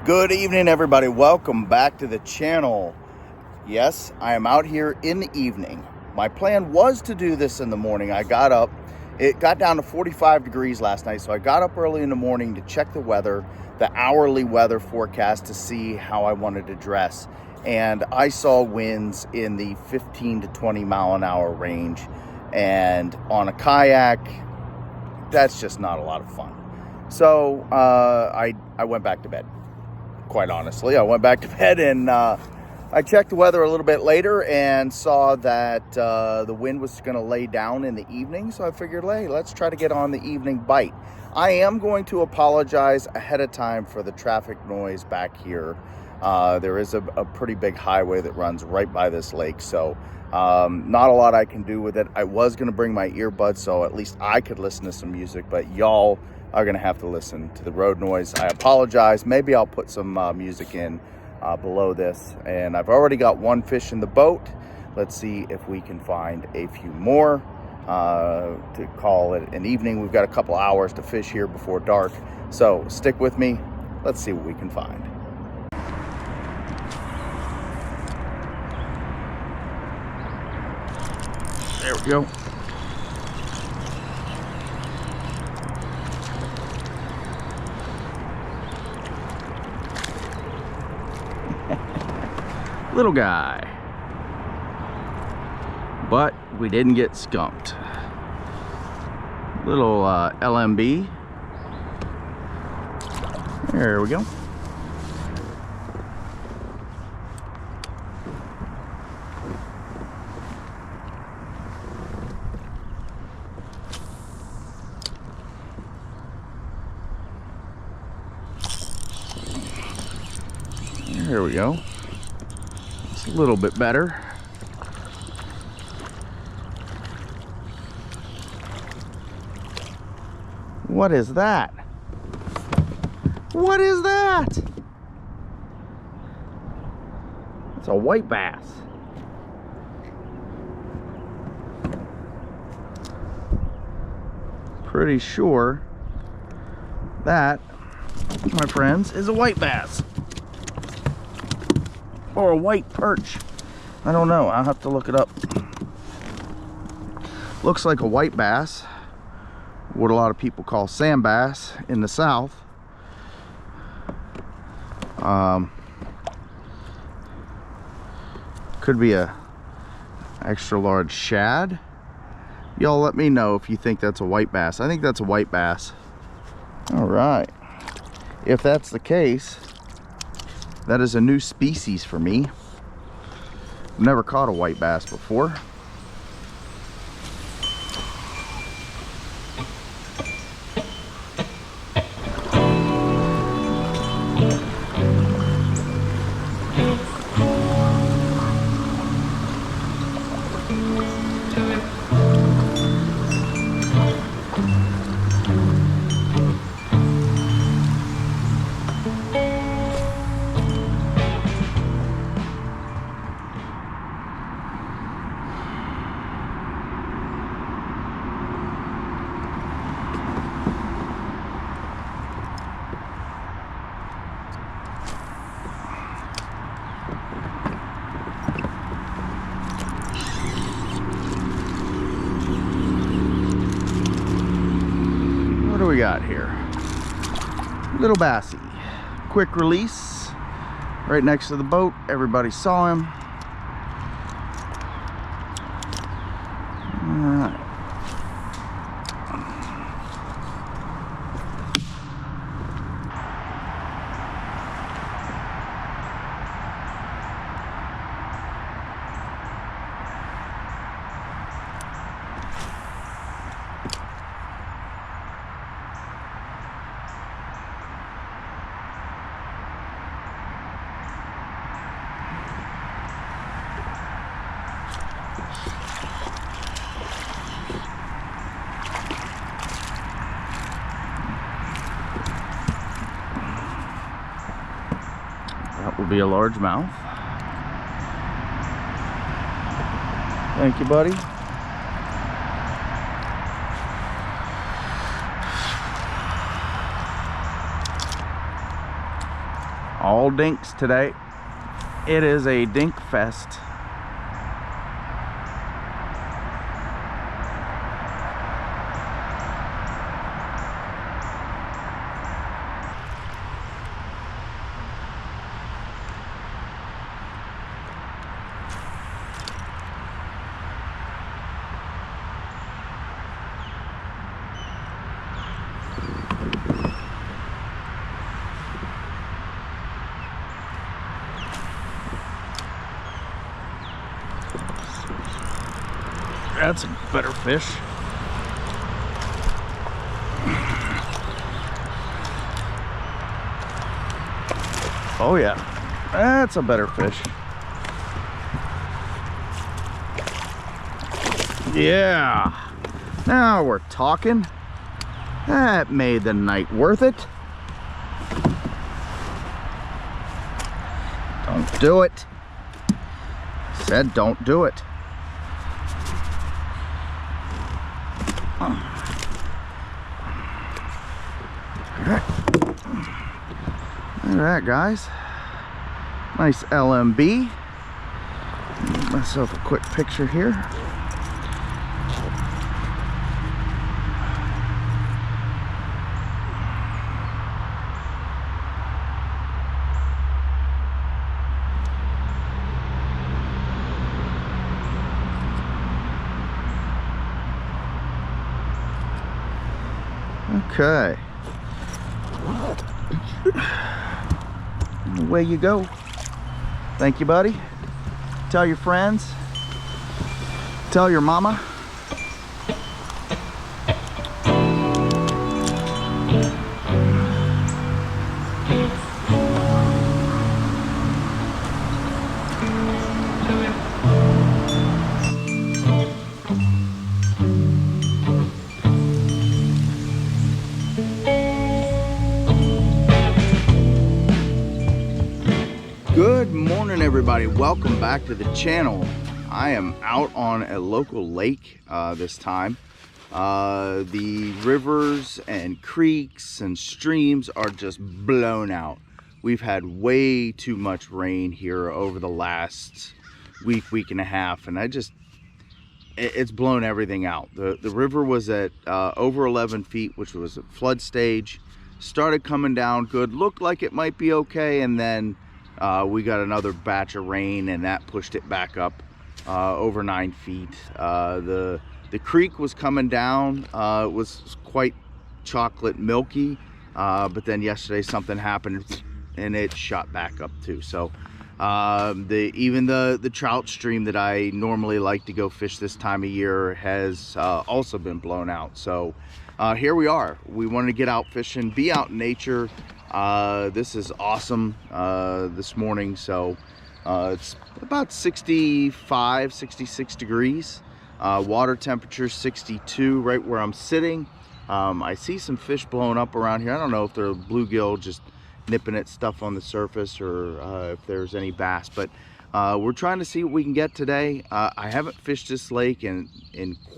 Good evening, everybody. Welcome back to the channel. Yes, I am out here in the evening. My plan was to do this in the morning. I got up. It got down to 45 degrees last night, so I got up early in the morning to check the weather, the hourly weather forecast, to see how I wanted to dress. And I saw winds in the 15 to 20 mile an hour range. And on a kayak, that's just not a lot of fun. So I went back to bed. Quite honestly, I went back to bed and I checked the weather a little bit later and saw that the wind was going to lay down in the evening. So I figured, hey, let's try to get on the evening bite. I am going to apologize ahead of time for the traffic noise back here. There is a pretty big highway that runs right by this lake, so not a lot I can do with it. I was going to bring my earbuds so at least I could listen to some music, but y'all are going to have to listen to the road noise. I apologize. Maybe I'll put some music in below this. And I've already got one fish in the boat. Let's see if we can find a few more to call it an evening. We've got a couple hours to fish here before dark. So stick with me. Let's see what we can find. There we go. Little guy, but we didn't get skunked. Little LMB. There we go. There we go. A little bit better. What is that? What is that? It's a white bass. Pretty sure that, my friends, is a white bass. Or a white perch. I don't know. I'll have to look it up. Looks like a white bass. What a lot of people call sand bass in the South. Could be a extra large shad. Y'all let me know if you think that's a white bass. I think that's a white bass. All right. If that's the case, that is a new species for me. I've never caught a white bass before. What do we got here? Little bassy, quick release, right next to the boat. Everybody saw him. All right. That will be a largemouth. Thank you, buddy. All dinks today. It is a dink fest. That's a better fish. Oh yeah, that's a better fish. Yeah, now we're talking. That made the night worth it. Don't do it. Said don't do it. Look at that, guys. Nice LMB. Get myself a quick picture here. Okay. And away you go. Thank you, buddy. Tell your friends. Tell your mama. Good morning, everybody. Welcome back to the channel. I am out on a local lake this time. The rivers and creeks and streams are just blown out. We've had way too much rain here over the last week and a half, and it's blown everything out. The river was at over 11 feet, which was a flood stage. Started coming down good, looked like it might be okay, and then we got another batch of rain and that pushed it back up over 9 feet. The creek was coming down. It was quite chocolate milky, but then yesterday something happened and it shot back up too. So even the trout stream that I normally like to go fish this time of year has also been blown out. So here we are. We wanted to get out fishing, be out in nature. This is awesome this morning. So it's about 65, 66 degrees. Water temperature 62 right where I'm sitting. I see some fish blowing up around here. I don't know if they're bluegill just nipping at stuff on the surface or if there's any bass, but we're trying to see what we can get today. I haven't fished this lake in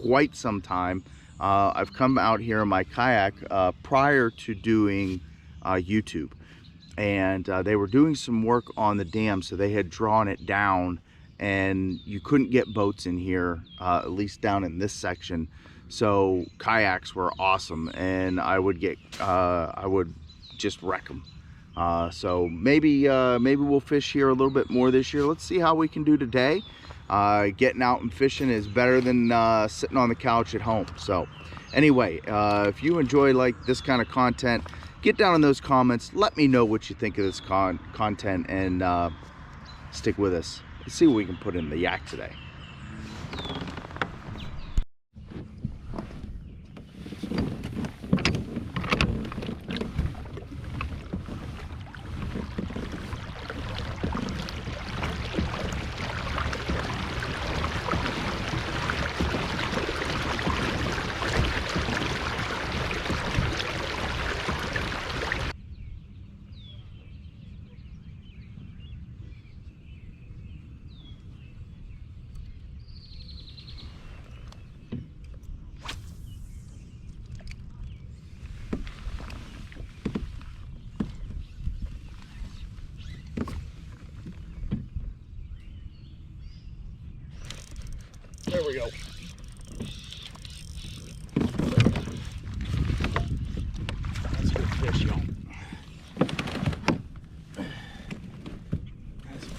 quite some time. I've come out here in my kayak prior to doing YouTube, and they were doing some work on the dam, so they had drawn it down and you couldn't get boats in here, at least down in this section. So kayaks were awesome, and I would just wreck them. So maybe we'll fish here a little bit more this year. Let's see how we can do today. Getting out and fishing is better than sitting on the couch at home. So anyway, if you enjoy like this kind of content, get down in those comments. Let me know what you think of this content, and stick with us. Let's see what we can put in the yak today.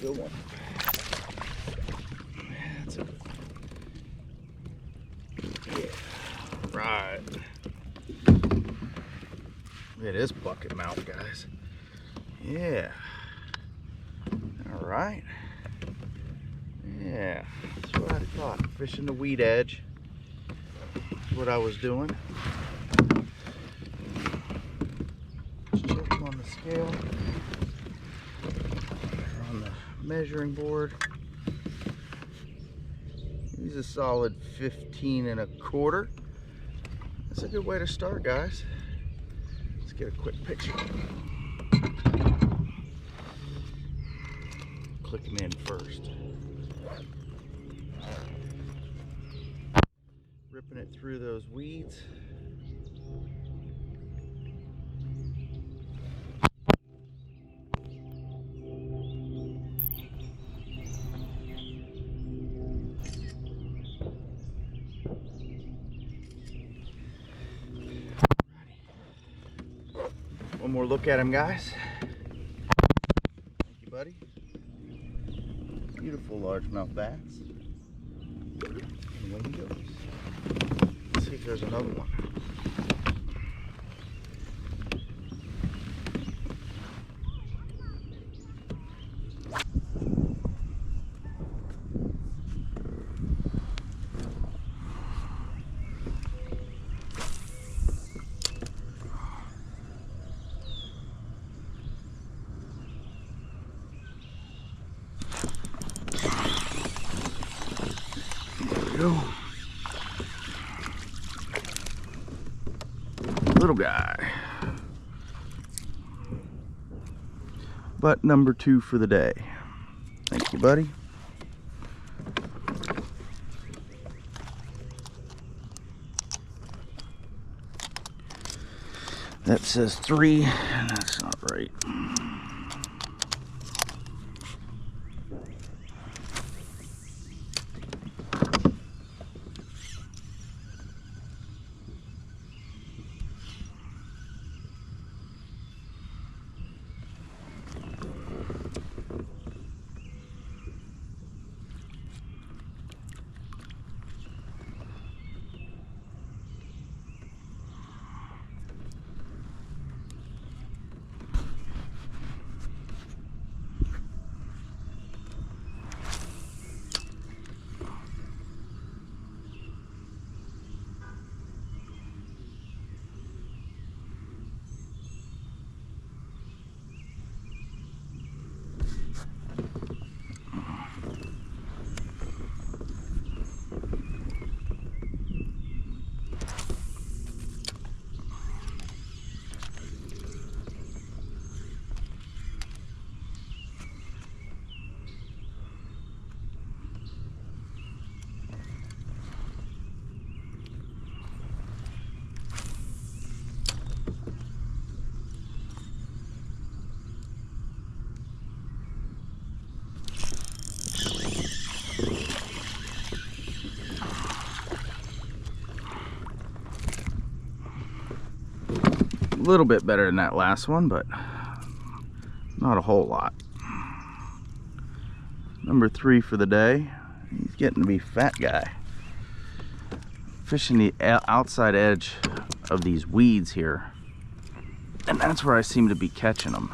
good one. That's a, yeah, right. Look at this bucket mouth, guys. Yeah. All right. Yeah, that's what I thought. Fishing the weed edge. That's what I was doing. Just check on the scale. On the measuring board. He's a solid 15 1/4. That's a good way to start, guys. Let's get a quick picture. Click him in first. Ripping it through those weeds. One more look at him, guys. Thank you, buddy. Beautiful largemouth bass. And away he goes. Let's see if there's another one. Go. Little guy, but number 2 for the day. Thank you, buddy. That says 3, and that's not right. A little bit better than that last one, but not a whole lot. Number 3 for the day. He's getting to be a fat guy. Fishing the outside edge of these weeds here, and that's where I seem to be catching them.